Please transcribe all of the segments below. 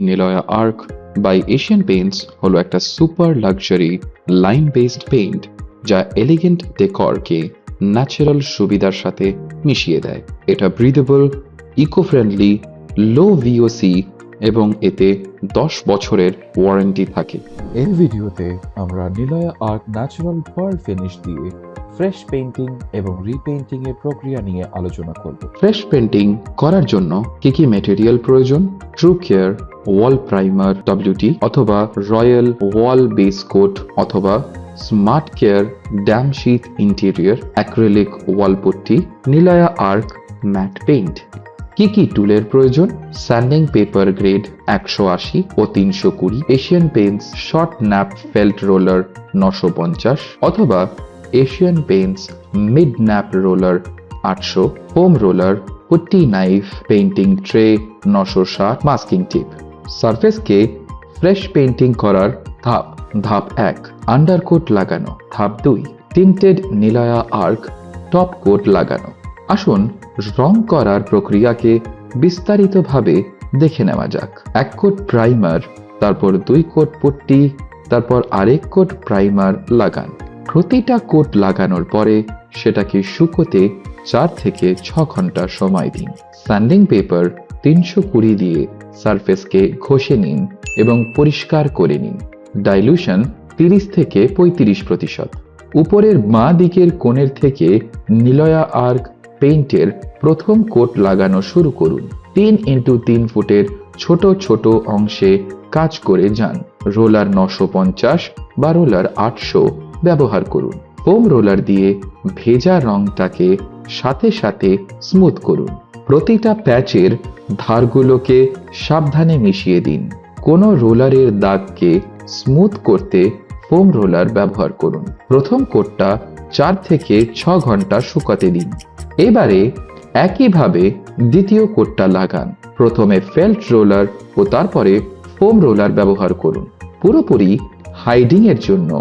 নিলয়া arc by Asian Paints হলো একটা super luxury line based paint যা এলিগেন্ট ডেকরকে ন্যাচারাল সুবিধার সাথে মিশিয়ে দেয়। এটা ব্রিদেবল, ইকো ফ্রেন্ডলি, লো ভিওসি এবং এতে 10 বছরের ওয়ারেন্টি থাকে। এই ভিডিওতে আমরা নিলয়া আর্ক ন্যাচারাল পার্ল ফিনিশ দিয়ে ফ্রেশ পেইন্টিং এবং রিপেইন্টিং এর প্রক্রিয়া নিয়ে আলোচনা করব। ফ্রেশ পেইন্টিং করার জন্য কি ম্যাটেরিয়াল প্রয়োজন? True care wall primer WT অথবা রয়্যাল ওয়াল বেস কোট অথবা smart care damp sheet interior acrylic wall putty, Nilaya arc matt paint. কি টুলের প্রয়োজন? স্যান্ডিং পেপার গ্রেড 180 ও 320, Asian Paints short nap felt roller 950 অথবা Asian Paints mid nap roller 800, foam roller, putty knife, painting tray 960, masking tape. সারফেসকে fresh painting করার ধাপ। ধাপ 1, undercoat লাগানো। ধাপ 2, টিন্টেড নিলয়া আর্ক টপ কোট লাগানো। আসুন রং করার প্রক্রিয়াকে বিস্তারিতভাবে দেখে নেওয়া যাক। 1 কোট প্রাইমার, তারপর 2 কোট পুট্টি, তারপর আরেক কোট প্রাইমার লাগান। প্রতিটা কোট লাগানোর পরে সেটাকে শুকোতে 4 থেকে 6 ঘন্টা সময় দিন। স্যান্ডিং পেপার 320 দিয়ে সারফেসকে ঘষে নিন এবং পরিষ্কার করে নিন। ডাইলুশন 30 থেকে 35%। উপরের বাঁ দিকের কোণের থেকে নিলয়া আর্ক পেইন্টের প্রথম কোট লাগানো শুরু করুন। 3x3 ফুটের ছোট ছোট অংশে কাজ করে যান। রোলার 950 বা রোলার 800 ব্যবহার করুন। ফোম রোলার দিয়ে ভেজা রংটাকে সাথে সাথে স্মুথ করুন। প্রতিটা প্যাচের ধারগুলোকে সাবধানে মিশিয়ে দিন। কোনো রোলারের দাগকে স্মুথ করতে ফোম রোলার ব্যবহার করুন। প্রথম কোটটা 4 থেকে 6 ঘন্টা শুকাতে দিন। এবারে একইভাবে দ্বিতীয় কোটটা লাগান। প্রথমে ফেল্ট রোলার ও তারপরে ফোম রোলার ব্যবহার করুন। পুরোপুরি হাইডিং এর জন্য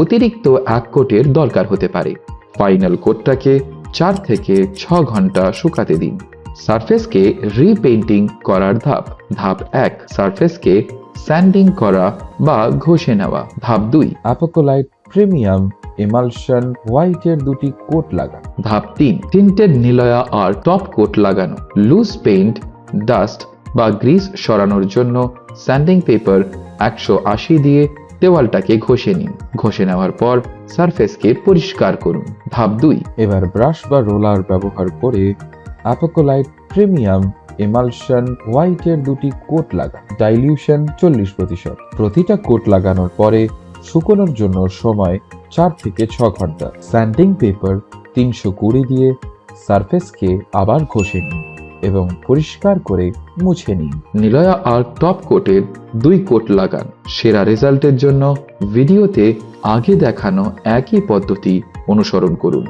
অতিরিক্ত 1 কোটের দরকার হতে পারে। ফাইনাল কোটটাকে 4 থেকে 6 ঘন্টা শুকাতে দিন। সারফেসকে রিপেইন্টিং করার ধাপ। ধাপ 1, সারফেসকে স্যান্ডিং করা বা ঘষে নেওয়া। ধাপ 2, অ্যাপোকোলাইট প্রিমিয়াম এমালশন হোয়াইটের 2টি কোট লাগান। ধাপ 3, টিন্টেড নিলয়া আর্ক টপ কোট লাগানো। লুজ পেইন্ট, ডাস্ট বা গ্রিস সরানোর জন্য স্যান্ডিং পেপার 180 দিয়ে দেওয়ালটাকে ঘষে নিন। ঘষে নেওয়ার পর সারফেসকে পরিষ্কার করুন। ধাপ 2, এবার ব্রাশ বা রোলার ব্যবহার করে অ্যাপোকোলাইট প্রিমিয়াম এমালশন হোয়াইটের 2টি কোট লাগান। ডাইলিউশন 40%। প্রতিটা কোট লাগানোর পরে শুকোনোর জন্য সময় 4 থেকে 6 ঘন্টা। স্যান্ডিং পেপার 320 দিয়ে সারফেসকে আবার ঘষে নিন এবং পরিষ্কার করে মুছে নিন। নিলয়া আর্ক টপ কোটের 2 কোট লাগান। সেরা রেজাল্টের জন্য ভিডিওতে আগে দেখানো একই পদ্ধতি অনুসরণ করুন।